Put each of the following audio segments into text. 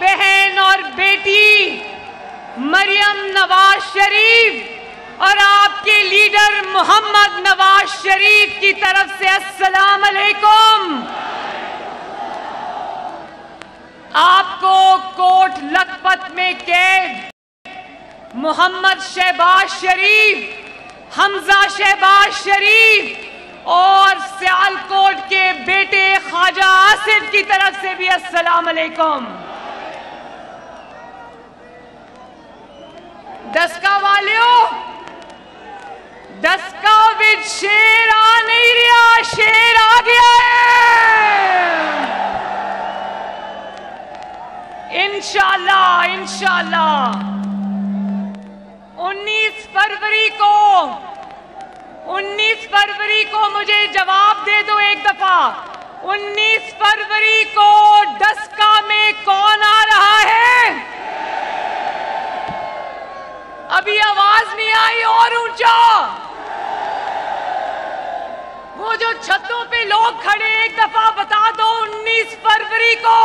बहन और बेटी मरियम नवाज शरीफ और आपके लीडर मोहम्मद नवाज शरीफ की तरफ से अस्सलाम अलैकुम। आपको कोट लखपत में कैद मोहम्मद शहबाज शरीफ, हमजा शहबाज शरीफ और सियालकोट के बेटे ख्वाजा आसिफ की तरफ से भी अस्सलाम अलैकुम। दसका वालियों, दसका विच शेर आ नहीं रहा, शेर आ गया है। इंशाल्लाह इंशाल्लाह 19 फरवरी को मुझे जवाब दे दो एक दफा। 19 फरवरी को डस्का में कौन आ रहा है? अभी आवाज नहीं आई, और ऊंचा। वो जो छतों पे लोग खड़े, एक दफा बता दो 19 फरवरी को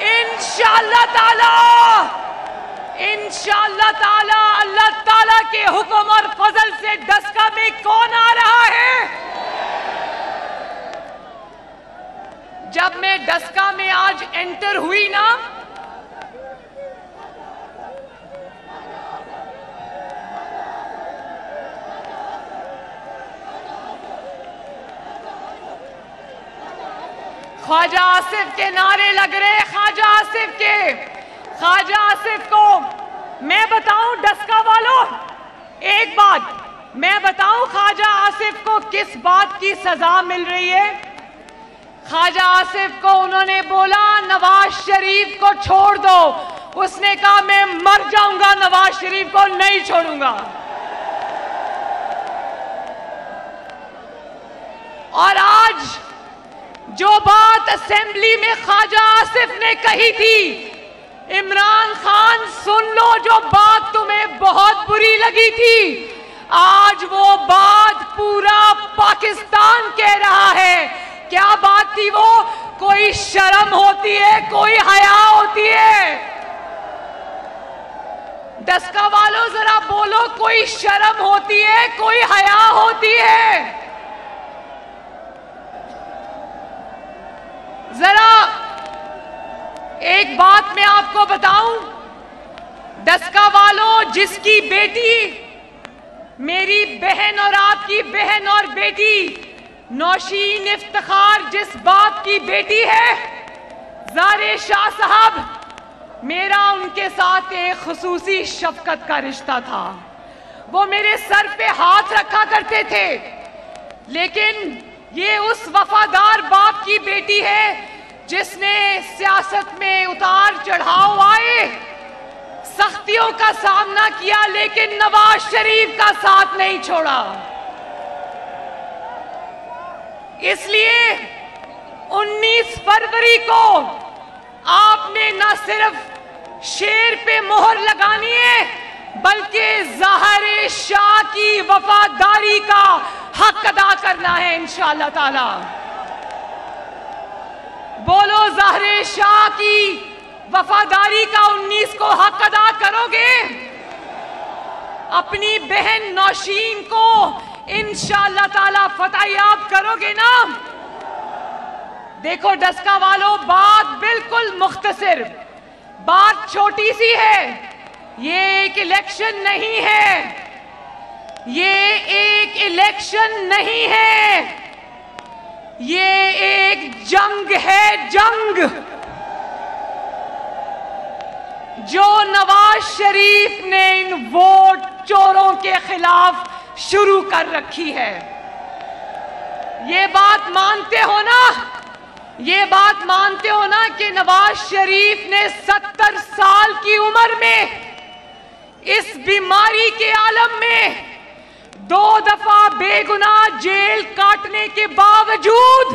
इंशाअल्लाह ताला अल्लाह ताला के हुक्म और फजल से डस्का में कौन आ रहा है? जब मैं डस्का में आज एंटर हुई ना, ख्वाजा आसिफ के नारे लग रहे, ख्वाजा आसिफ के। ख्वाजा आसिफ को मैं बताऊं, डस्का वालों, एक बात मैं बताऊं, ख्वाजा आसिफ को किस बात की सजा मिल रही है? ख्वाजा आसिफ को उन्होंने बोला नवाज शरीफ को छोड़ दो, उसने कहा मैं मर जाऊंगा, नवाज शरीफ को नहीं छोड़ूंगा। और आज जो बात असेंबली में ख्वाजा आसिफ ने कही थी, इमरान खान सुन लो, जो बात तुम्हें बहुत बुरी लगी थी, आज वो बात पूरा पाकिस्तान कह रहा है। क्या बात थी वो? कोई शर्म होती है, कोई हया होती है? डस्का वालों जरा बोलो, कोई शर्म होती है, कोई हया होती है? जरा एक बात मैं आपको बताऊं, डस्का वालों, जिसकी बेटी, मेरी बहन और आपकी बहन और बेटी नौशीन इफ्तिखार जिस बाप की बेटी है, ज़ारे शाह साहब, मेरा उनके साथ एक खुसूसी शफकत का रिश्ता था। वो मेरे सर पे हाथ रखा करते थे, लेकिन ये उस वफादार बाप की बेटी है जिसने सियासत में उतार चढ़ाव आए, सख्तियों का सामना किया, लेकिन नवाज शरीफ का साथ नहीं छोड़ा। इसलिए 19 फरवरी को आपने न सिर्फ शेर पे मोहर लगानी है, बल्कि ज़ाहिर शाह की वफादारी का हक अदा करना है इंशाअल्लाह ताला। बोलो, ज़ाहिर शाह की वफादारी का 19 को हक अदा करोगे? अपनी बहन नौशीन को इंशाअल्लाह ताला फतहयाब करोगे ना? देखो डस्का वालों, बात बिल्कुल मुख्तसर, बात छोटी सी है। ये एक इलेक्शन नहीं है, ये एक इलेक्शन नहीं है, ये एक जंग है, जंग जो नवाज शरीफ ने इन वोट चोरों के खिलाफ शुरू कर रखी है। ये बात मानते हो ना? ये बात मानते हो ना कि नवाज शरीफ ने 70 साल की उम्र में इस बीमारी के आलम में 2 दफा बेगुनाह जेल काटने के बावजूद,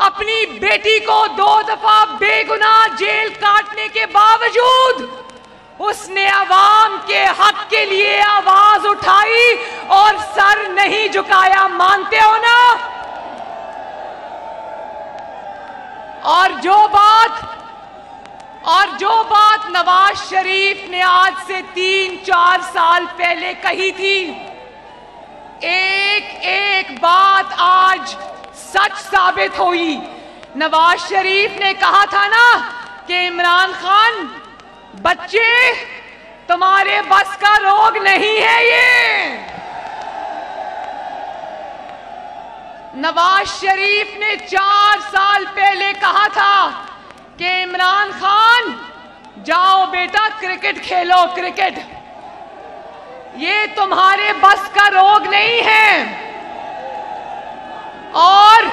अपनी बेटी को 2 दफा बेगुनाह जेल काटने के बावजूद, उसने अवाम के हक के लिए आवाज उठाई और सर नहीं झुकाया। मानते हो ना? और जो नवाज शरीफ ने आज से 3-4 साल पहले कही थी, एक एक बात आज सच साबित हुई। नवाज शरीफ ने कहा था ना कि इमरान खान बच्चे तुम्हारे बस का रोग नहीं है ये। नवाज शरीफ ने 4 साल पहले कहा था कि इमरान खान जाओ बेटा क्रिकेट खेलो, क्रिकेट ये तुम्हारे बस का रोग नहीं है। और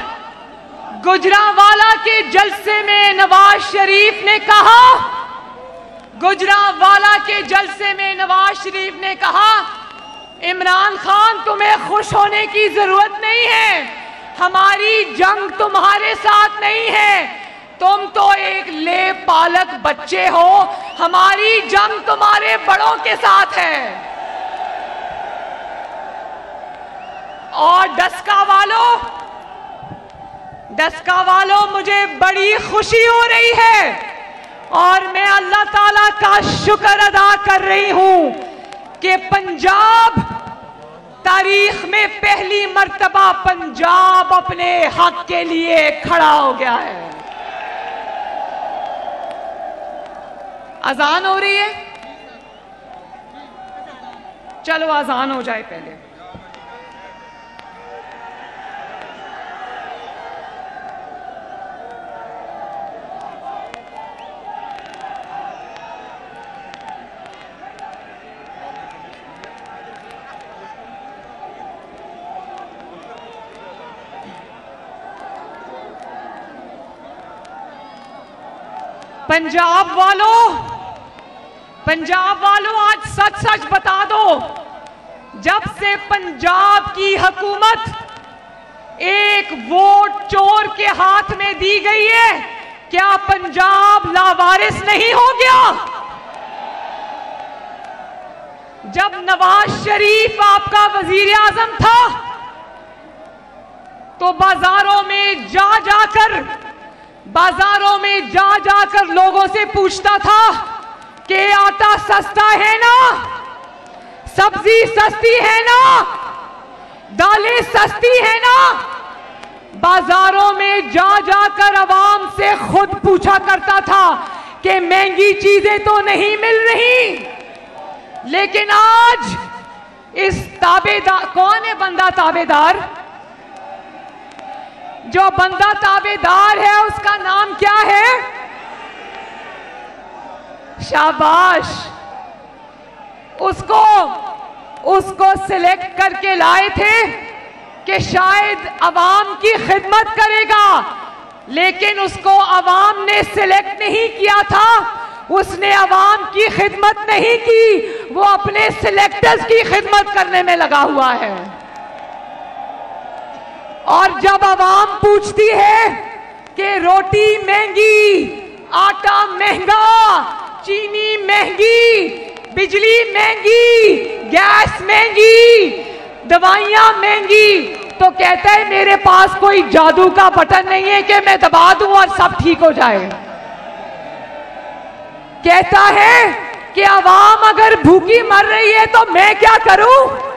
गुजरांवाला के जलसे में नवाज शरीफ ने कहा, गुजरांवाला के जलसे में नवाज शरीफ ने कहा, इमरान खान तुम्हें खुश होने की जरूरत नहीं है, हमारी जंग तुम्हारे साथ नहीं है, तुम तो एक ले पालक बच्चे हो, हमारी जंग तुम्हारे बड़ों के साथ है। और डस्का वालों मुझे बड़ी खुशी हो रही है और मैं अल्लाह ताला का शुक्र अदा कर रही हूं कि पंजाब तारीख में पहली मर्तबा पंजाब अपने हक के लिए खड़ा हो गया है। अजान हो रही है, चलो अजान हो जाए पहले। पंजाब वालों आज सच सच बता दो, जब से पंजाब की हुकूमत एक वोट चोर के हाथ में दी गई है, क्या पंजाब लावारिस नहीं हो गया? जब नवाज शरीफ आपका वजीर आजम था तो बाजारों में जा जाकर लोगों से पूछता था कि आटा सस्ता है ना, सब्जी सस्ती है ना, दालें सस्ती है ना। बाजारों में जा जाकर आवाम से खुद पूछा करता था कि महंगी चीजें तो नहीं मिल रही। लेकिन आज इस ताबेदार, कौन है बंदा ताबेदार? जो बंदा ताबेदार है उसका नाम क्या है? शाबाश। उसको सिलेक्ट करके लाए थे कि शायद अवाम की खिदमत करेगा, लेकिन उसको अवाम ने सिलेक्ट नहीं किया था, उसने अवाम की खिदमत नहीं की, वो अपने सिलेक्टर्स की खिदमत करने में लगा हुआ है। और जब अवाम पूछती है कि रोटी महंगी, आटा महंगा, चीनी महंगी, बिजली महंगी, गैस महंगी, दवाइयां महंगी, तो कहता है मेरे पास कोई जादू का बटन नहीं है कि मैं दबा दूं और सब ठीक हो जाए। कहता है कि अवाम अगर भूखी मर रही है तो मैं क्या करूं?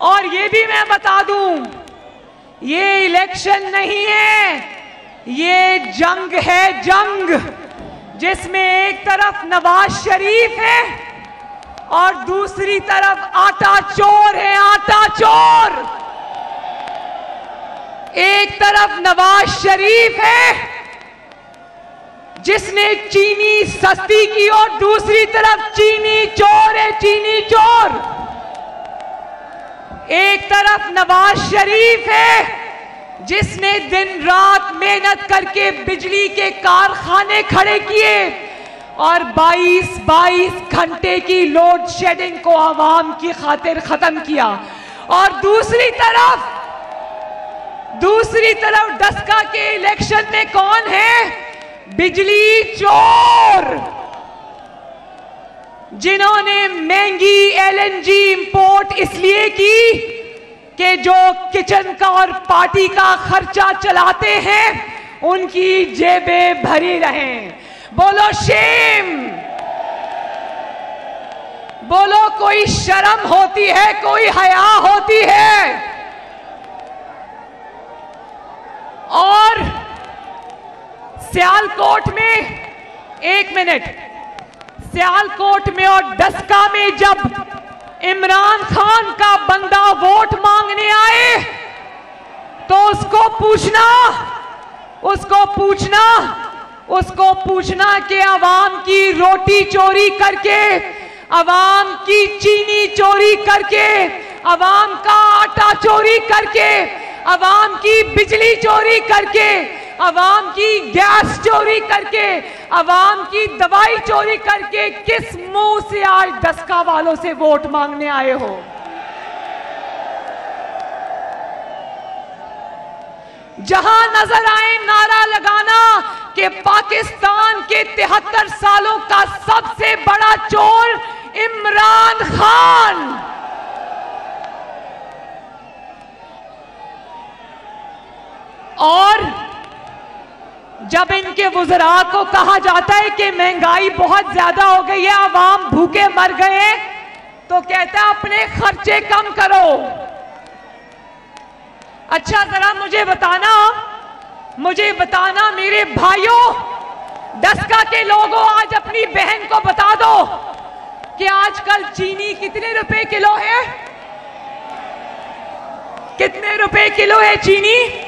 और ये भी मैं बता दूं, ये इलेक्शन नहीं है, ये जंग है, जंग जिसमें एक तरफ नवाज शरीफ है और दूसरी तरफ आटा चोर है, आटा चोर। एक तरफ नवाज शरीफ है जिसने चीनी सस्ती की और दूसरी तरफ चीनी चोर है, चीनी चोर। एक तरफ नवाज शरीफ है जिसने दिन रात मेहनत करके बिजली के कारखाने खड़े किए और 22 घंटे की लोड शेडिंग को आवाम की खातिर खत्म किया। और दूसरी तरफ डस्का के इलेक्शन में कौन है? बिजली चोर, जिन्होंने महंगी एलएनजी इंपोर्ट इसलिए की कि जो किचन का और पार्टी का खर्चा चलाते हैं उनकी जेबें भरी रहें। बोलो शेम, बोलो कोई शर्म होती है, कोई हया होती है। और सियालकोट में, एक मिनट, सियालकोट में और डस्का में जब इमरान खान का बंदा वोट मांगने आए तो उसको पूछना कि अवाम की रोटी चोरी करके, अवाम की चीनी चोरी करके, अवाम का आटा चोरी करके, अवाम की बिजली चोरी करके, अवाम की गैस चोरी करके, अवाम की दवाई चोरी करके किस मुंह से आज डस्का वालों से वोट मांगने आए हो? जहां नजर आए नारा लगाना कि पाकिस्तान के 73 सालों का सबसे बड़ा चोर इमरान खान। और जब इनके वुज़रा को कहा जाता है कि महंगाई बहुत ज्यादा हो गई है, आवाम भूखे मर गए, तो कहता है अपने खर्चे कम करो। अच्छा जरा मुझे बताना मेरे भाइयों, डस्का के लोगों, आज अपनी बहन को बता दो कि आजकल चीनी कितने रुपए किलो है? कितने रुपए किलो है चीनी?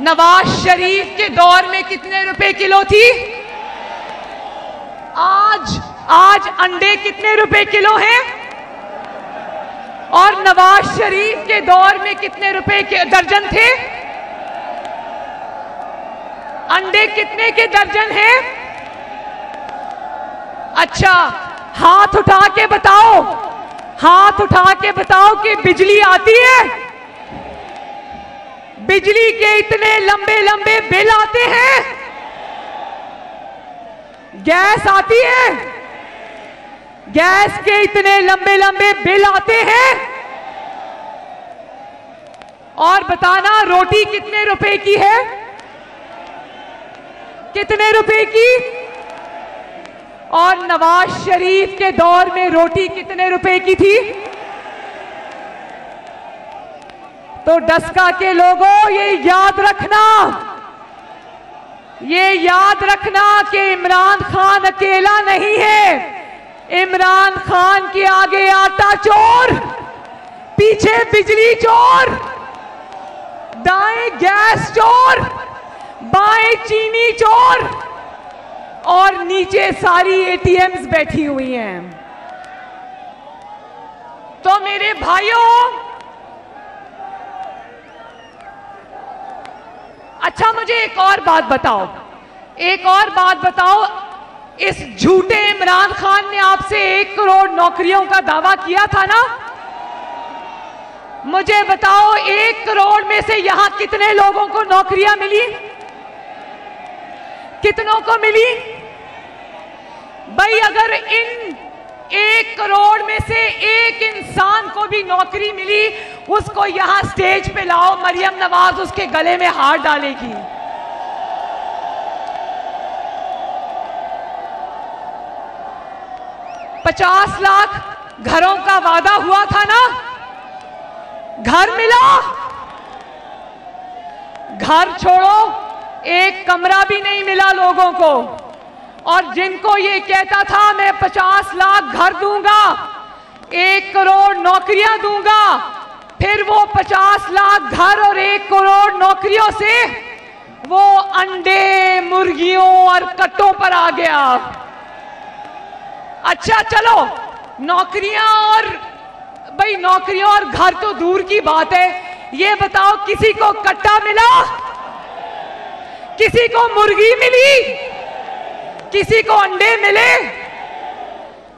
नवाज शरीफ के दौर में कितने रुपए किलो थी? आज अंडे कितने रुपए किलो हैं? और नवाज शरीफ के दौर में कितने रुपए के दर्जन थे? अंडे कितने के दर्जन हैं? अच्छा हाथ उठा के बताओ कि बिजली आती है? बिजली के इतने लंबे लंबे बिल आते हैं। गैस आती है? गैस के इतने लंबे लंबे बिल आते हैं। और बताना रोटी कितने रुपए की है? कितने रुपए की? और नवाज शरीफ के दौर में रोटी कितने रुपए की थी? तो डस्का के लोगों ये याद रखना कि इमरान खान अकेला नहीं है। इमरान खान के आगे आटा चोर, पीछे बिजली चोर, दाएं गैस चोर, बाएं चीनी चोर और नीचे सारी एटीएम्स बैठी हुई हैं। तो मेरे भाइयों, अच्छा मुझे एक और बात बताओ, इस झूठे इमरान खान ने आपसे 1 करोड़ नौकरियों का दावा किया था ना? मुझे बताओ 1 करोड़ में से यहां कितने लोगों को नौकरियां मिली? कितनों को मिली? भाई अगर इन 1 करोड़ में से एक इंसान को भी नौकरी मिली, उसको यहां स्टेज पे लाओ, मरियम नवाज उसके गले में हार डालेगी। $50 लाख घरों का वादा हुआ था ना? घर मिला? घर छोड़ो, एक कमरा भी नहीं मिला लोगों को। और जिनको ये कहता था मैं 50 लाख घर दूंगा, 1 करोड़ नौकरियां दूंगा, फिर वो 50 लाख घर और 1 करोड़ नौकरियों से वो अंडे, मुर्गियों और कट्टों पर आ गया। अच्छा चलो, नौकरियां और घर तो दूर की बात है, ये बताओ किसी को कट्टा मिला? किसी को मुर्गी मिली? किसी को अंडे मिले?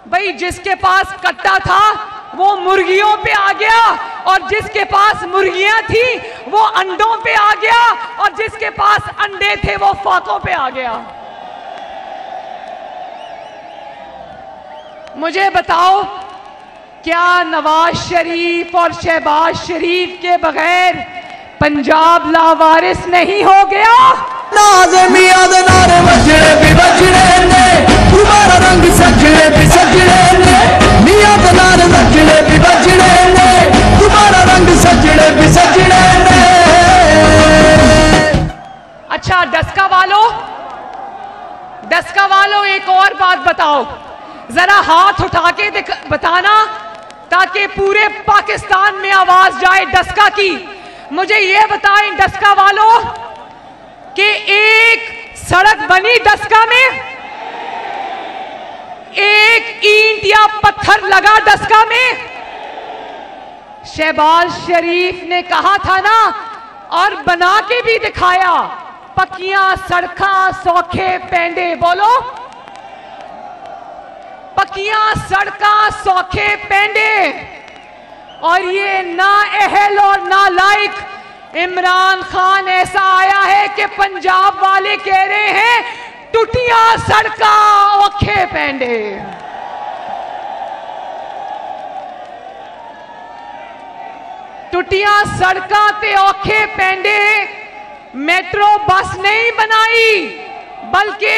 भाई जिसके पास कट्टा था वो मुर्गियों पे आ गया, और जिसके पास मुर्गियां थी वो अंडों पे आ गया, और जिसके पास अंडे थे वो फाकों पे आ गया। मुझे बताओ, क्या नवाज शरीफ और शहबाज शरीफ के बगैर पंजाब लावारिस नहीं हो गया? नाज़मिया दे नारे वजने भी वजने ने, तुम्हारा रंग सजने भी सजने ने, मियां दे नारे वजने भी वजने ने, तुम्हारा रंग सजने भी सजने ने। अच्छा डस्का वालों एक और बात बताओ, जरा हाथ उठा के बताना ताकि पूरे पाकिस्तान में आवाज जाए डस्का की। मुझे ये बताएं डस्का वालों कि एक सड़क बनी डस्का में, एक ईंट या पत्थर लगा डस्का में? शहबाज शरीफ ने कहा था ना, और बना के भी दिखाया, पक्कियां सड़कां सौखे पेंडे। बोलो, पक्कियां सड़कां सौखे पेंडे। और ये ना अहल और ना लायक इमरान खान ऐसा आया है कि पंजाब वाले कह रहे हैं टूटियां सड़कां औखे पेंडे। टूटियां सड़कां ते औखे पेंडे मेट्रो बस नहीं बनाई, बल्कि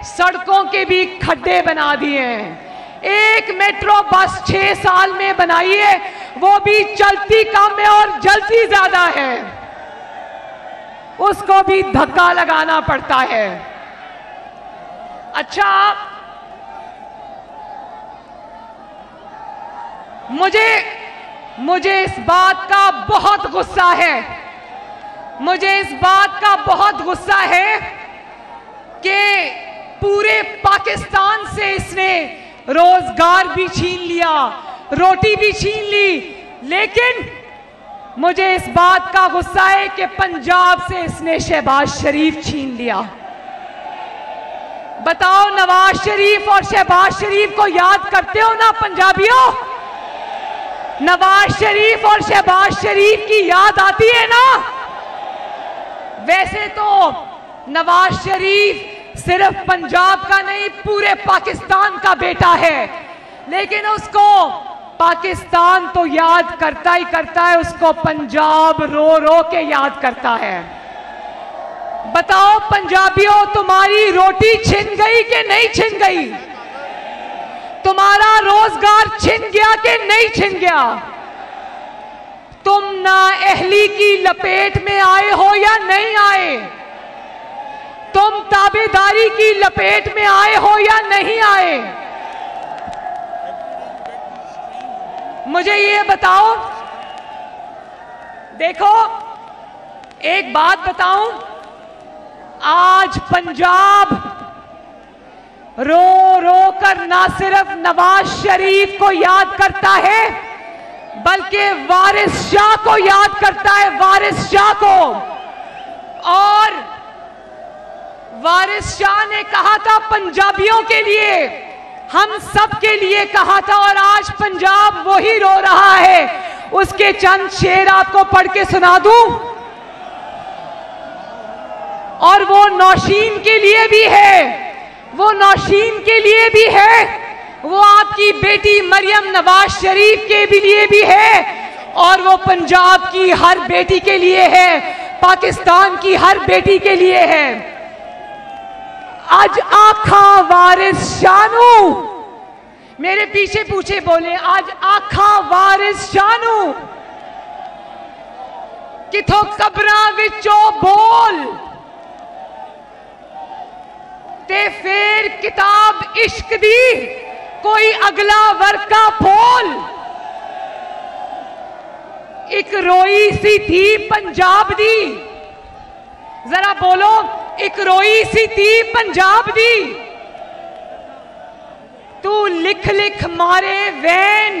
सड़कों के भी खड्डे बना दिए हैं। एक मेट्रो बस 6 साल में बनाई है, वो भी चलती कम है और जलती ज्यादा है, उसको भी धक्का लगाना पड़ता है। अच्छा, मुझे इस बात का बहुत गुस्सा है, मुझे इस बात का बहुत गुस्सा है कि पूरे पाकिस्तान से इसने रोजगार भी छीन लिया, रोटी भी छीन ली, लेकिन मुझे इस बात का गुस्सा है कि पंजाब से इसने शहबाज शरीफ छीन लिया। बताओ, नवाज शरीफ और शहबाज शरीफ को याद करते हो ना पंजाबियों? नवाज शरीफ और शहबाज शरीफ की याद आती है ना? वैसे तो नवाज शरीफ सिर्फ पंजाब का नहीं, पूरे पाकिस्तान का बेटा है, लेकिन उसको पाकिस्तान तो याद करता ही करता है, उसको पंजाब रो रो के याद करता है। बताओ पंजाबियों, तुम्हारी रोटी छिन गई कि नहीं छिन गई? तुम्हारा रोजगार छिन गया कि नहीं छिन गया? तुम नाअहली की लपेट में आए हो या नहीं आए? तुम ताबेदारी की लपेट में आए हो या नहीं आए? मुझे ये बताओ। देखो, एक बात बताऊं, आज पंजाब रो रो कर ना सिर्फ नवाज शरीफ को याद करता है, बल्कि वारिस शाह को याद करता है, वारिस शाह को। और वारिस शाह ने कहा था पंजाबियों के लिए, हम सब के लिए कहा था, और आज पंजाब वही रो रहा है। उसके चंद शेर आपको पढ़ के सुना दूं, और वो नौशीन के लिए भी है, वो नौशीन के लिए भी है, वो आपकी बेटी मरियम नवाज शरीफ के भी लिए भी है, और वो पंजाब की हर बेटी के लिए है, पाकिस्तान की हर बेटी के लिए है। आज आखा वारिस शानू, मेरे पीछे पूछे बोले, आज आखा वारिस शानू किथों कब्रां विचों बोल ते फिर किताब इश्क दी कोई अगला वर्का फोल। एक रोई सी थी पंजाब दी, जरा बोलो, एक रोई सी थी पंजाब दी, तू लिख लिख मारे वैन,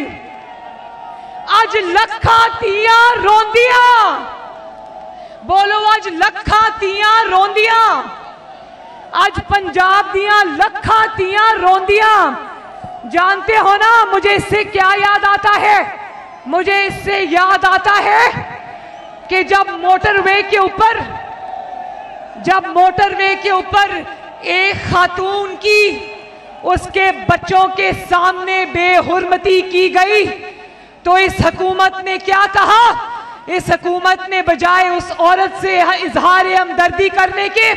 अज लखा तियां रोंदियां। बोलो, अज लखा तियां रोंदियां, अज पंजाब दियां लखा तियां रोंदियां। जानते हो ना मुझे इससे क्या याद आता है? मुझे इससे याद आता है कि जब मोटरवे के ऊपर एक खातून की उसके बच्चों के सामने बेहुरमती की गई, तो इस हुकूमत ने क्या कहा? इस हुकूमत ने बजाय उस औरत से इजहार हमदर्दी करने के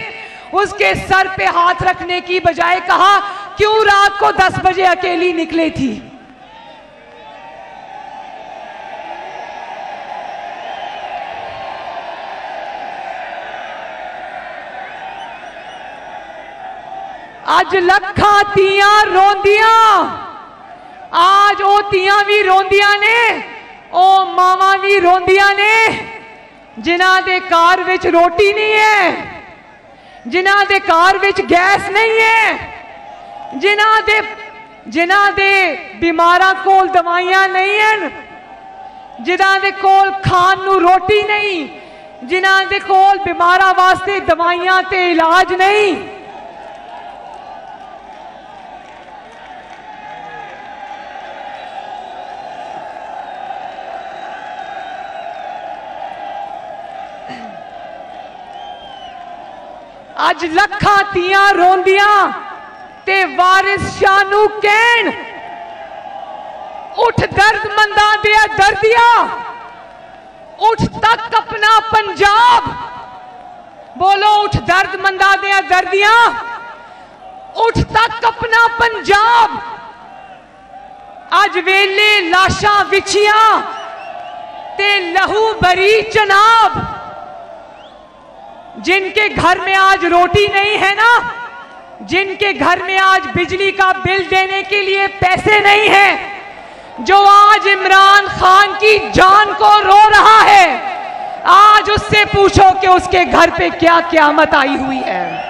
उसके सर पे हाथ रखने की बजाय कहा, क्यों रात को 10 बजे अकेली निकली थी? अज लखा तियां रोंदियां, आज ओ तियां भी रोंदियां ने, ओ मावां भी रोंदियां ने, जिन्हां दे घर विच रोटी नहीं है, जिन्हां दे घर विच गैस नहीं है, जिन्हां दे बीमारां कोल दवाइयां नहीं हैं, जिन्हां दे कोल खान नूं रोटी नहीं, जिन्हां दे कोल बीमारां वास्ते दवाइयां ते इलाज नहीं। अज लखा तियां रोंदियां ते वारिस शाह नूं कहण, उठ दर्दमंदां दे दर्दिया, उठ तक अपना पंजाब। बोलो, उठ दर्दमंदां दे दर्दिया, उठ तक अपना पंजाब। अज वेले लाशां विछियां ते लहू भरी चनाब। जिनके घर में आज रोटी नहीं है ना, जिनके घर में आज बिजली का बिल देने के लिए पैसे नहीं है, जो आज इमरान खान की जान को रो रहा है, आज उससे पूछो कि उसके घर पे क्या क़यामत आई हुई है।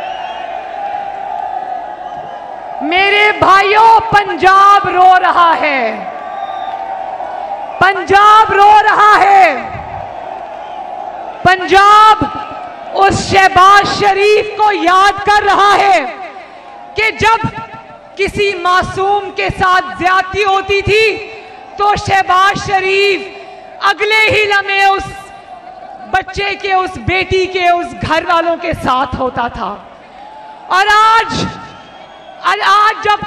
मेरे भाइयों, पंजाब रो रहा है, पंजाब रो रहा है। पंजाब उस शहबाज शरीफ को याद कर रहा है कि जब किसी मासूम के साथ ज्यादती होती थी तो शहबाज शरीफ अगले ही लम्हे उस बच्चे के, उस बेटी के, उस घर वालों के साथ होता था। और आज जब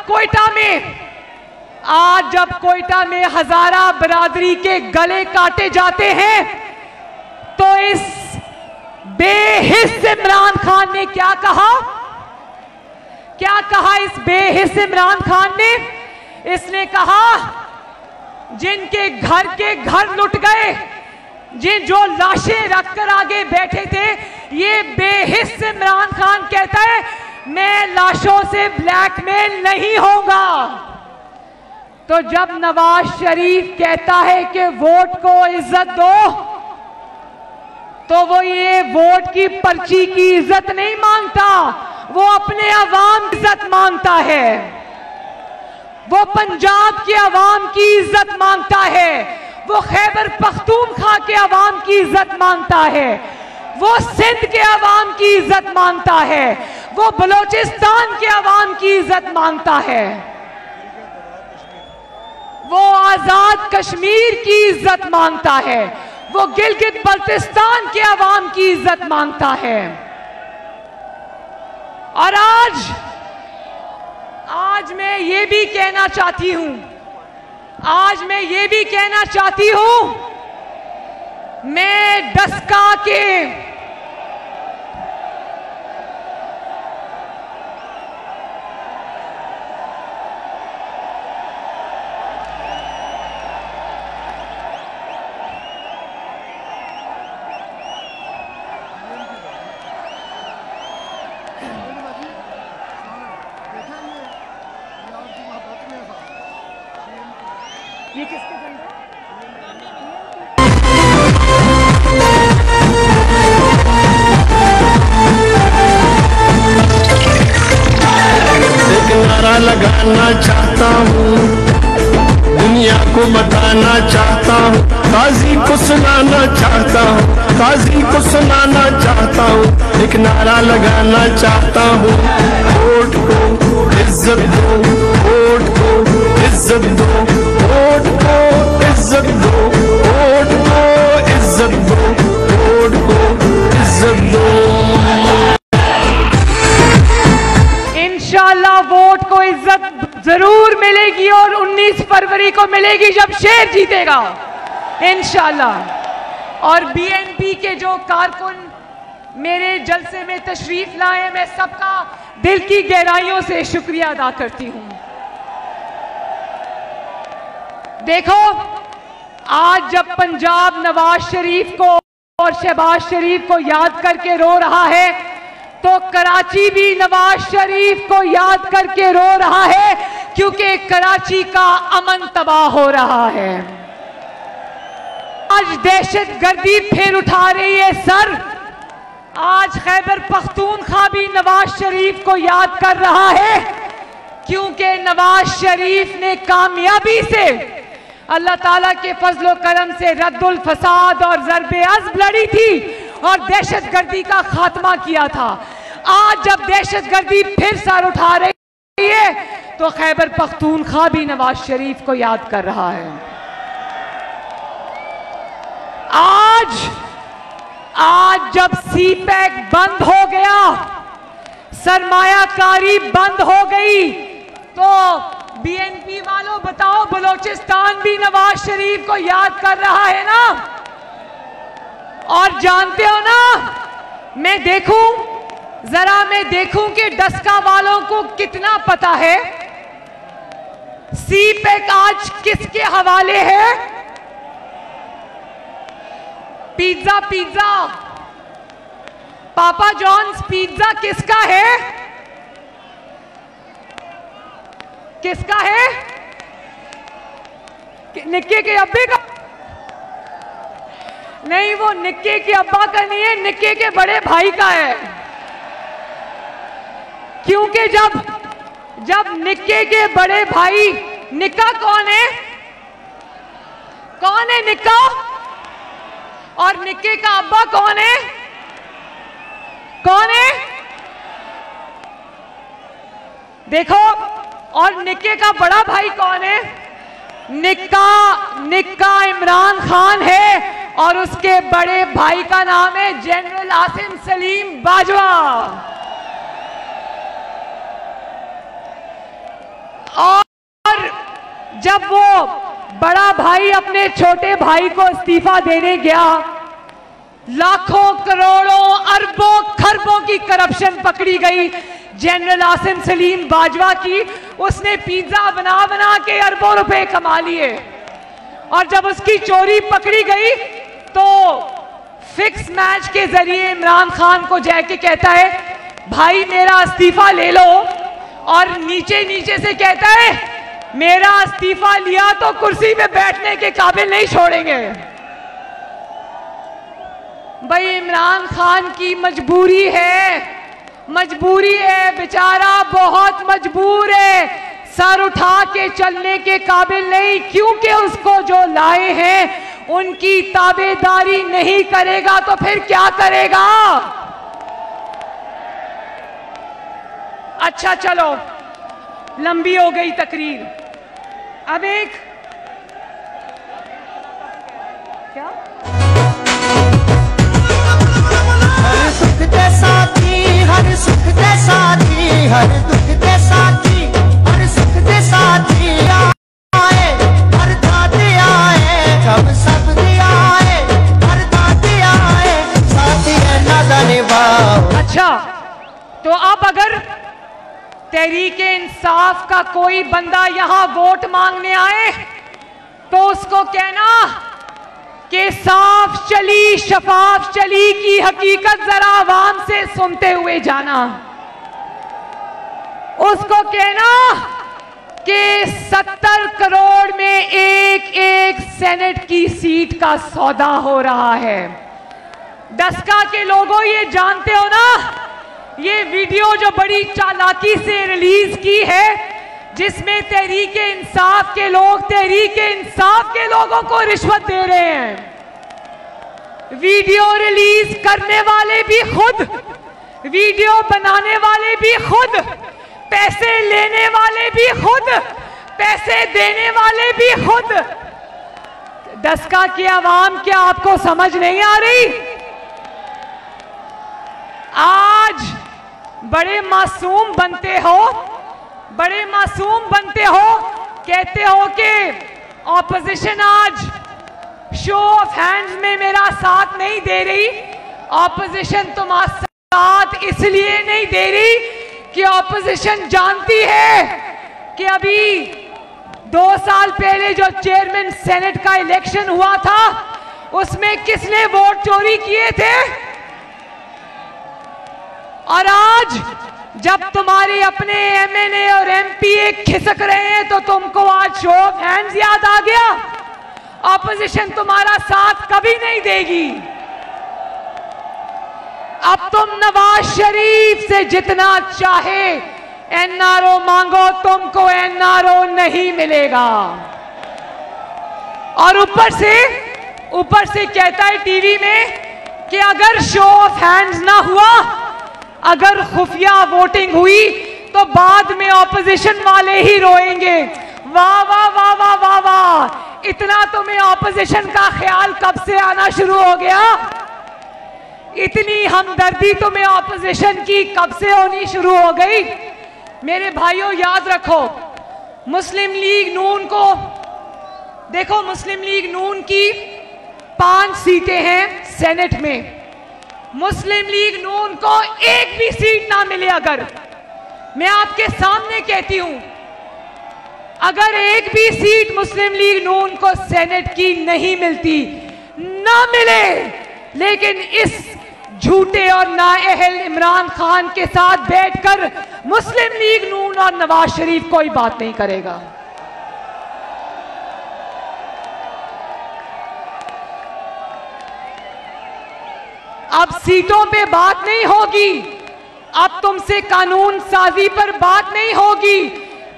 कोयटा में हजारा बरादरी के गले काटे जाते हैं तो इस बेहिस इमरान खान ने क्या कहा? क्या कहा इस बेहिस इमरान खान ने? इसने कहा, जिनके घर के घर लुट गए, जो लाशें रखकर आगे बैठे थे, ये बेहिस इमरान खान कहता है मैं लाशों से ब्लैकमेल नहीं होगा। तो जब नवाज शरीफ कहता है कि वोट को इज्जत दो, तो वो ये वोट की पर्ची की इज्जत नहीं मांगता, वो अपने अवाम की इज्जत मांगता है, वो पंजाब के अवाम की इज्जत मांगता है, वो खैबर पख्तूनख्वा के अवाम की इज्जत मांगता है, वो सिंध के अवाम की इज्जत मांगता है, वो बलोचिस्तान के अवाम की इज्जत मांगता है, वो आजाद कश्मीर की इज्जत मांगता है, वो गिलगित बल्तिस्तान के अवाम की इज्जत मांगता है। और आज मैं ये भी कहना चाहती हूं, आज मैं ये भी कहना चाहती हूं, मैं डस्का के ये किसके झंडे? एक नारा लगाना चाहता हूँ, दुनिया को बताना चाहता हूँ, काजी को सुनाना चाहता हूँ, काजी को सुनाना चाहता हूँ, एक नारा लगाना चाहता हूँ, वोट को इज्जत दो, वोट को इज्जत दो, वोट को इज्जत दो, वोट को इज्जत दो, वोट को इज्जत दो। इंशाल्लाह वोट को इज्जत जरूर मिलेगी और 19 फरवरी को मिलेगी जब शेर जीतेगा इंशाल्लाह। और बीएनपी के जो कारकुन मेरे जलसे में तशरीफ लाए, मैं सबका दिल की गहराइयों से शुक्रिया अदा करती हूं। देखो, आज जब पंजाब नवाज शरीफ को और शहबाज शरीफ को याद करके रो रहा है, तो कराची भी नवाज शरीफ को याद करके रो रहा है, क्योंकि कराची का अमन तबाह हो रहा है। आज दहशतगर्दी फिर उठा रही है सर। आज खैबर पख्तूनख्वा भी नवाज शरीफ को याद कर रहा है, क्योंकि नवाज शरीफ ने कामयाबी से अल्लाह ताला के फजलो करम से रद्दुल फसाद और ज़रबे अज़्ब लड़ी थी और दहशतगर्दी का खात्मा किया था। आज जब दहशतगर्दी फिर सर उठा रही है, तो खैबर पख्तूनख्वा भी नवाज शरीफ को याद कर रहा है। आज जब सीपैक बंद हो गया, सरमायाकारी बंद हो गई, तो बीएनपी वालों बताओ, बलोचिस्तान भी नवाज शरीफ को याद कर रहा है ना? और जानते हो ना, मैं देखूं कि डस्का वालों को कितना पता है सीपैक आज किसके हवाले है। पिज्जा पापा जॉन्स पिज्जा किसका है? किसका है? निक्के के अब्बे का? नहीं, वो निक्के के अब्बा का नहीं है, निक्के के बड़े भाई का है। क्योंकि जब निक्के के बड़े भाई, निक्का कौन है? कौन है निक्का? और निक्के का अब्बा कौन है? कौन है? देखो, और निक्के का बड़ा भाई कौन है? निक्का इमरान खान है, और उसके बड़े भाई का नाम है जनरल आसिम सलीम बाजवा। और जब वो बड़ा भाई अपने छोटे भाई को इस्तीफा देने गया, लाखों करोड़ों अरबों खरबों की करप्शन पकड़ी गई जनरल आसिम सलीम बाजवा की। उसने पिज्जा बना बना के अरबों रुपए कमा लिए, और जब उसकी चोरी पकड़ी गई तो फिक्स मैच के जरिए इमरान खान को जाके कहता है, भाई मेरा इस्तीफा ले लो, और नीचे से कहता है, मेरा इस्तीफा लिया तो कुर्सी पे बैठने के काबिल नहीं छोड़ेंगे। भाई इमरान खान की मजबूरी है, बेचारा बहुत मजबूर है, सर उठा के चलने के काबिल नहीं, क्योंकि उसको जो लाए हैं उनकी ताबेदारी नहीं करेगा तो फिर क्या करेगा? अच्छा चलो, लंबी हो गई तकरीर। अब एक क्या, हर सुख के साथी, हर सुख के साथी, हर दुख के साथी, हर सुख के साथी आए, हर दाते आए, जब सब आए, हर दाते आए, साथी है नादा निभाओ। अच्छा, तो अब अगर तहरीके इंसाफ का कोई बंदा यहां वोट मांगने आए, तो उसको कहना कि साफ चली शफाफ चली की हकीकत जरा आवाम से सुनते हुए जाना। उसको कहना कि 70 करोड़ में एक सेनेट की सीट का सौदा हो रहा है। डस्का के लोगों, ये जानते हो ना, ये वीडियो जो बड़ी चालाकी से रिलीज की है, जिसमें तहरीके इंसाफ के लोग तहरीके इंसाफ के लोगों को रिश्वत दे रहे हैं। वीडियो रिलीज करने वाले भी खुद, वीडियो बनाने वाले भी खुद, पैसे लेने वाले भी खुद, पैसे देने वाले भी खुद। डस्का की आवाम, क्या आपको समझ नहीं आ रही? आज बड़े मासूम बनते हो, बड़े मासूम बनते हो, कहते हो कि ऑपोजिशन आज शो ऑफ हैंड्स में मेरा साथ नहीं दे रही। ऑपोजिशन तुम्हारा साथ इसलिए नहीं दे रही कि ऑपोजिशन जानती है कि अभी 2 साल पहले जो चेयरमैन सेनेट का इलेक्शन हुआ था उसमें किसने वोट चोरी किए थे। और आज जब तुम्हारे अपने एमएनए और एमपीए खिसक रहे हैं तो तुमको आज शो ऑफ हैंड्स याद आ गया। ऑपोजिशन तुम्हारा साथ कभी नहीं देगी। अब तुम नवाज शरीफ से जितना चाहे एनआरओ मांगो, तुमको एनआरओ नहीं मिलेगा। और ऊपर से कहता है टीवी में कि अगर शो ऑफ हैंड्स ना हुआ, अगर खुफिया वोटिंग हुई तो बाद में ऑपोजिशन वाले ही रोएंगे। वाह वाह वाह वाह वाह वाह, इतना तुम्हें ऑपोजिशन का ख्याल कब से आना शुरू हो गया? इतनी हमदर्दी तुम्हें ऑपोजिशन की कब से होनी शुरू हो गई? मेरे भाइयों याद रखो, मुस्लिम लीग नून को देखो, मुस्लिम लीग नून की 5 सीटें हैं सेनेट में। मुस्लिम लीग नून को एक भी सीट ना मिले, अगर मैं आपके सामने कहती हूं, अगर एक भी सीट मुस्लिम लीग नून को सेनेट की नहीं मिलती, ना मिले, लेकिन इस झूठे और नाअहल इमरान खान के साथ बैठकर मुस्लिम लीग नून और नवाज शरीफ कोई बात नहीं करेगा। अब सीटों पे बात नहीं होगी, अब तुमसे कानून साजी पर बात नहीं होगी,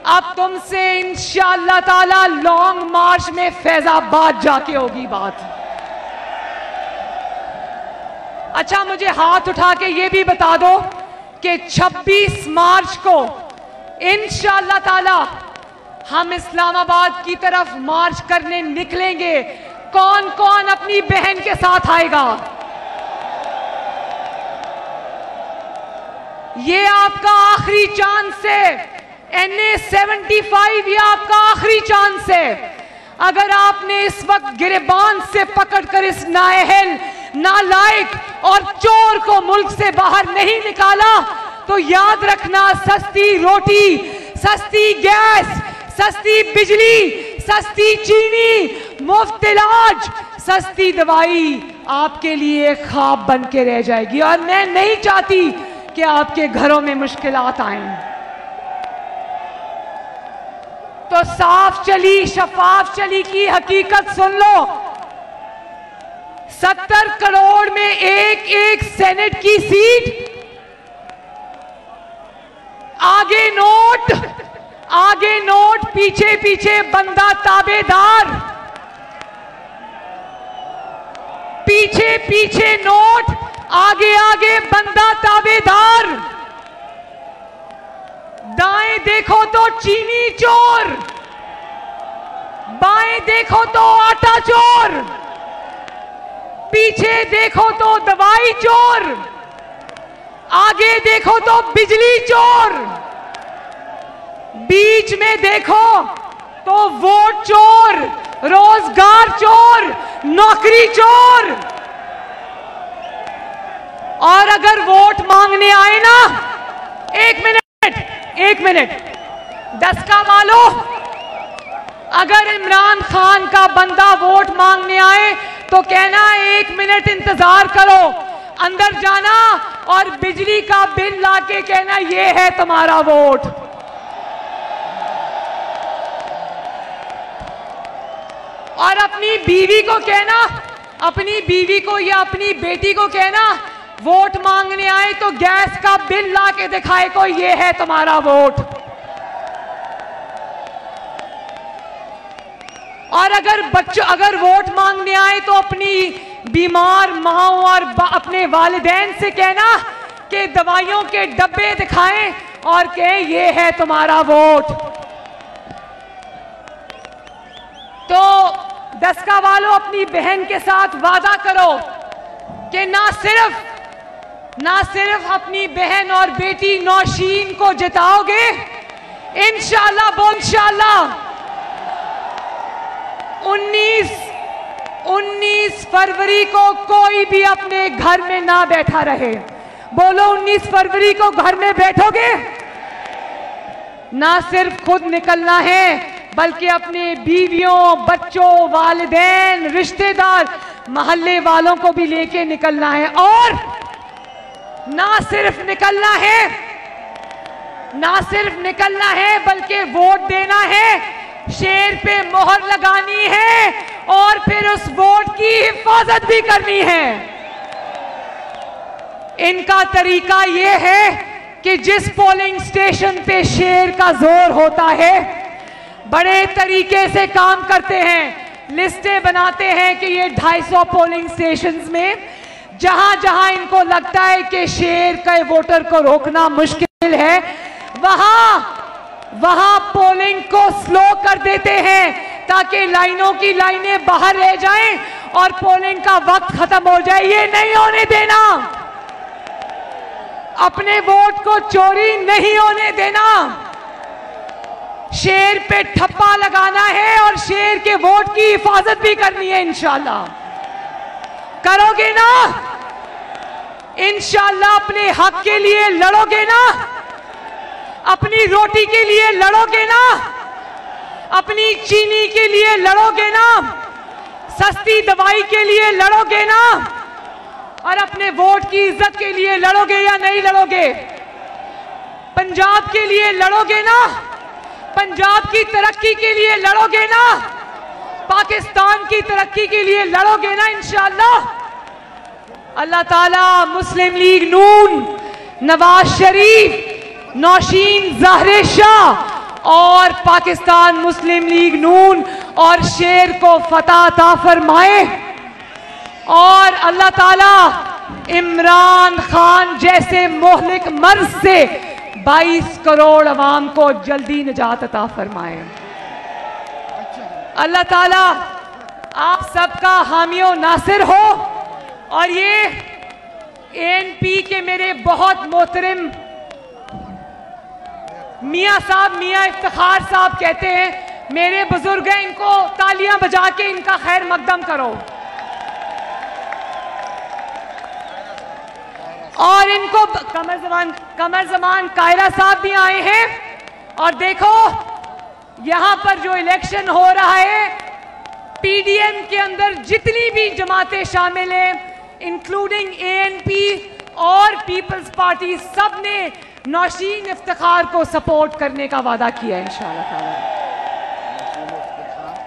अब तुमसे इंशाअल्लाह ताला लॉन्ग मार्च में फैजाबाद जाके होगी बात। अच्छा, मुझे हाथ उठा के ये भी बता दो कि 26 मार्च को इंशाअल्लाह ताला हम इस्लामाबाद की तरफ मार्च करने निकलेंगे। कौन कौन अपनी बहन के साथ आएगा? ये आपका आखिरी चांस है। NA 75 ये आपका आखिरी चांस है। अगर आपने इस वक्त गिरबान से पकड़कर इस नाअहल, नालायक और चोर को मुल्क से बाहर नहीं निकाला तो याद रखना, सस्ती रोटी, सस्ती गैस, सस्ती बिजली, सस्ती चीनी, मुफ्त इलाज, सस्ती दवाई आपके लिए ख्वाब बन के रह जाएगी। और मैं नहीं चाहती कि आपके घरों में मुश्किलात आएं। तो साफ चली, शफाफ चली की हकीकत सुन लो। 70 करोड़ में एक सेनेट की सीट, आगे नोट, पीछे पीछे बंदा ताबेदार, पीछे पीछे नोट, आगे आगे बंदा ताबेदार। दाएं देखो तो चीनी चोर, बाएं देखो तो आटा चोर, पीछे देखो तो दवाई चोर, आगे देखो तो बिजली चोर, बीच में देखो तो वोट चोर, रोजगार चोर, नौकरी चोर। और अगर वोट मांगने आए ना, एक मिनट, डस्का वालों, अगर इमरान खान का बंदा वोट मांगने आए तो कहना 1 मिनट इंतजार करो, अंदर जाना और बिजली का बिल लाके कहना ये है तुम्हारा वोट। और अपनी बीवी को कहना, अपनी बीवी को या अपनी बेटी को कहना, वोट मांगने आए तो गैस का बिल ला के दिखाए को ये है तुम्हारा वोट। और अगर वोट मांगने आए तो अपनी बीमार माओ और अपने वालिदैन से कहना कि दवाइयों के डब्बे दिखाएं और कहें ये है तुम्हारा वोट। तो दस्का वालों, अपनी बहन के साथ वादा करो कि ना सिर्फ अपनी बहन और बेटी नौशीन को जिताओगे, इंशाअल्लाह 19 19 फरवरी को कोई भी अपने घर में ना बैठा रहे। बोलो 19 फरवरी को घर में बैठोगे? ना सिर्फ खुद निकलना है बल्कि अपने बीवियों, बच्चों, वालिदैन, रिश्तेदार, मोहल्ले वालों को भी लेके निकलना है। और ना सिर्फ निकलना है बल्कि वोट देना है, शेर पे मोहर लगानी है और फिर उस वोट की हिफाजत भी करनी है। इनका तरीका यह है कि जिस पोलिंग स्टेशन पे शेर का जोर होता है, बड़े तरीके से काम करते हैं, लिस्टें बनाते हैं कि ये 250 पोलिंग स्टेशंस में जहां जहां इनको लगता है कि शेर के वोटर को रोकना मुश्किल है, वहां पोलिंग को स्लो कर देते हैं ताकि लाइनों की लाइनें बाहर रह जाएं और पोलिंग का वक्त खत्म हो जाए। ये नहीं होने देना, अपने वोट को चोरी नहीं होने देना। शेर पे ठप्पा लगाना है और शेर के वोट की हिफाजत भी करनी है। इंशाल्लाह करोगे ना? इंशाल्लाह अपने हक के लिए लड़ोगे ना? अपनी रोटी के लिए लड़ोगे ना? अपनी चीनी के लिए लड़ोगे ना? सस्ती दवाई के लिए लड़ोगे ना? और अपने वोट की इज्जत के लिए लड़ोगे या नहीं लड़ोगे? पंजाब के लिए लड़ोगे ना? पंजाब की तरक्की के लिए लड़ोगे ना? पाकिस्तान की तरक्की के लिए लड़ोगे ना? इंशाअल्लाह अल्लाह ताला मुस्लिम लीग नून, नवाज शरीफ, नौशीन ज़ाहिर शाह और पाकिस्तान मुस्लिम लीग नून और शेर को फतह अता फरमाए और अल्लाह ताला इमरान खान जैसे मोहलिक मर्ज से 22 करोड़ अवाम को जल्दी निजात अता फरमाए। अल्लाह ताला आप सबका हामियो नासिर हो। और ये एएनपी के मेरे बहुत मोहतरम मियाँ साहब, मियाँ इफ्तिखार साहब कहते हैं मेरे बुजुर्ग हैं, इनको तालियां बजा के इनका खैर मकदम करो। और इनको कमर जमान कायरा साहब भी आए हैं। और देखो यहां पर जो इलेक्शन हो रहा है, पीडीएम के अंदर जितनी भी जमातें शामिल हैं इंक्लूडिंग एएनपी और पीपल्स पार्टी, सब ने नौशीन इफ्तिखार को सपोर्ट करने का वादा किया है इंशाअल्लाह ताला।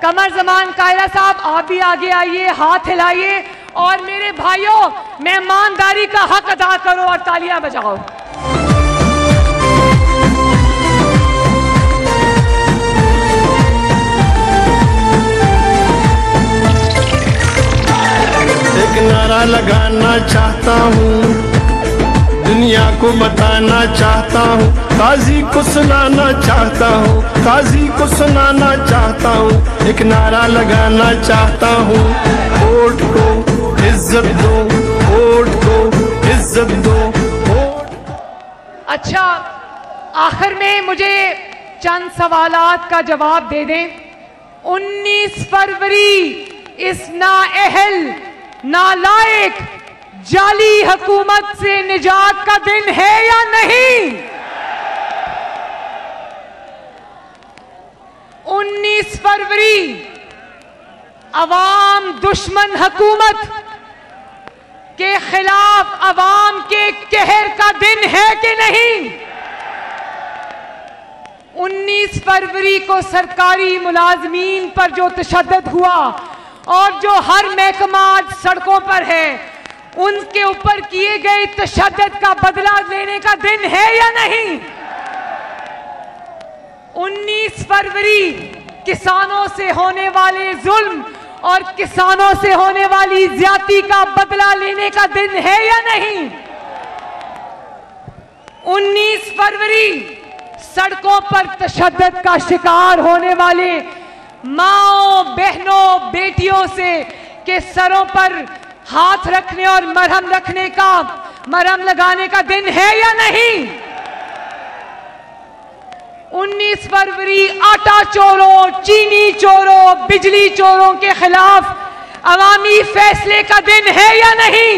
कमर जमान कायरा साहब आप भी आगे आइए, हाथ हिलाइए और मेरे भाइयों मेहमानदारी का हक अदा करो और तालियां बजाओ। एक नारा लगाना चाहता हूँ, दुनिया को बताना चाहता हूँ, काजी को सुनाना चाहता हूँ, काजी को सुनाना चाहता हूँ। एक नारा लगाना चाहता हूँ, वोट को इज्जत दो, वोट को इज्जत दो, वोट। अच्छा, आखिर में मुझे चंद सवालात का जवाब दे दें। 19 फरवरी इस नाअहल, नालायक, जाली हुकूमत से निजात का दिन है या नहीं? 19 फरवरी अवाम दुश्मन हुकूमत के खिलाफ अवाम के कहर का दिन है कि नहीं? 19 फरवरी को सरकारी मुलाजमीन पर जो तशद्दुद हुआ और जो हर महकमा आज सड़कों पर है, उनके ऊपर किए गए तशद्दुद का बदला लेने का दिन है या नहीं? 19 फरवरी किसानों से होने वाले जुल्म और किसानों से होने वाली ज्यादती का बदला लेने का दिन है या नहीं? 19 फरवरी सड़कों पर तशद्दुद का शिकार होने वाले माओ, बहनों, बेटियों से के सरों पर हाथ रखने और मरहम लगाने का दिन है या नहीं? 19 फरवरी आटा चोरों, चीनी चोरों, बिजली चोरों के खिलाफ अवामी फैसले का दिन है या नहीं?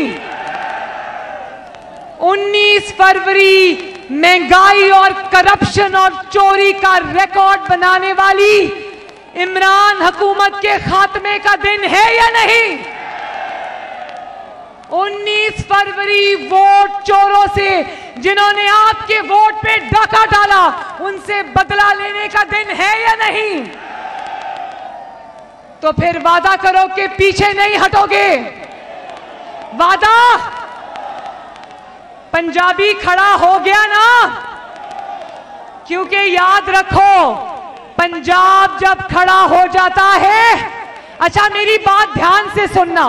19 फरवरी महंगाई और करप्शन और चोरी का रिकॉर्ड बनाने वाली इमरान हुकूमत के खात्मे का दिन है या नहीं? 19 फरवरी वोट चोरों से, जिन्होंने आपके वोट पे डाका डाला, उनसे बदला लेने का दिन है या नहीं? तो फिर वादा करो कि पीछे नहीं हटोगे। वादा? पंजाबी खड़ा हो गया ना? क्योंकि याद रखो, पंजाब जब खड़ा हो जाता है, अच्छा मेरी बात ध्यान से सुनना,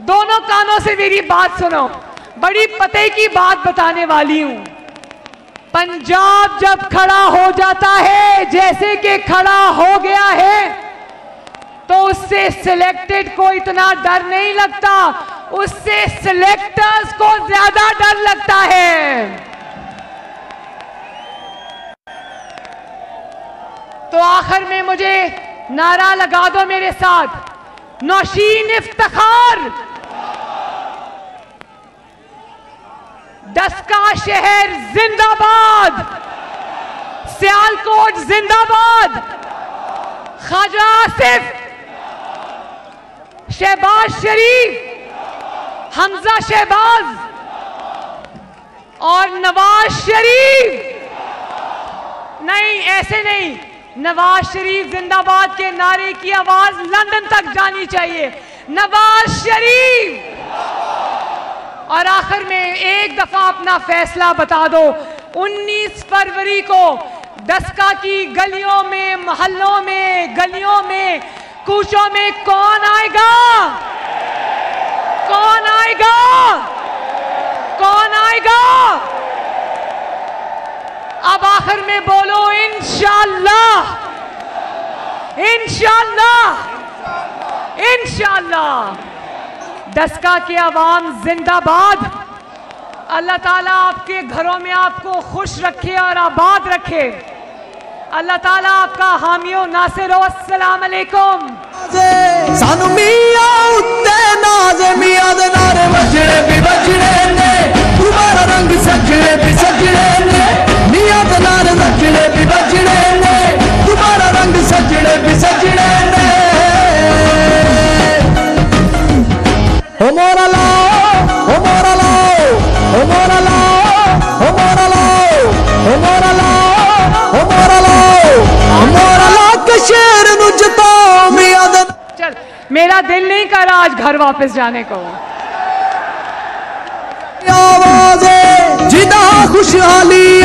दोनों कानों से मेरी बात सुनो, बड़ी पते की बात बताने वाली हूं। पंजाब जब खड़ा हो जाता है, जैसे कि खड़ा हो गया है, तो उससे सिलेक्टेड को इतना डर नहीं लगता, उससे सिलेक्टर्स को ज्यादा डर लगता है। तो आखिर में मुझे नारा लगा दो मेरे साथ, नौशीन इफ्तिखार, डस्का शहर जिंदाबाद, सियालकोट जिंदाबाद, ख्वाजा आसिफ, शहबाज शरीफ, हमजा शहबाज और नवाज शरीफ। नहीं, ऐसे नहीं, नवाज शरीफ जिंदाबाद के नारे की आवाज लंदन तक जानी चाहिए, नवाज शरीफ। और आखिर में एक दफा अपना फैसला बता दो, 19 फरवरी को डस्का की गलियों में, मोहल्लों में, गलियों में, कूचों में कौन आएगा? कौन आएगा? कौन आएगा? अब आखिर में बोलो इंशाअल्लाह, इंशाअल्लाह, इंशाअल्लाह। डस्का के अवाम जिंदाबाद। अल्लाह ताला आपके घरों में आपको खुश रखे और आबाद रखे। अल्लाह ताला आपका हामियो नासिर हो। अस्सलाम अलैकुम। सानू मियां उत्ते नाज मियां दे नारे वजने भी वजने ने, तुम्हारा रंग सजने भी सजने ने, मियां दे नारे वजने भी वजने ने, तुम्हारा रंग सजने भी सजने ने। ओ मोरा लाओ, ओ मोरा लाओ, ओ मोरा लाओ, ओ मोरा लाओ, ओ मोरा लाओ, ओ मोरा लाओ, ओ मोरा लाओ के शेर नु जताओ मियां दे। चल, मेरा दिल नहीं कर रहा आज घर वापस जाने को। आवाज़े जिदा खुशहाली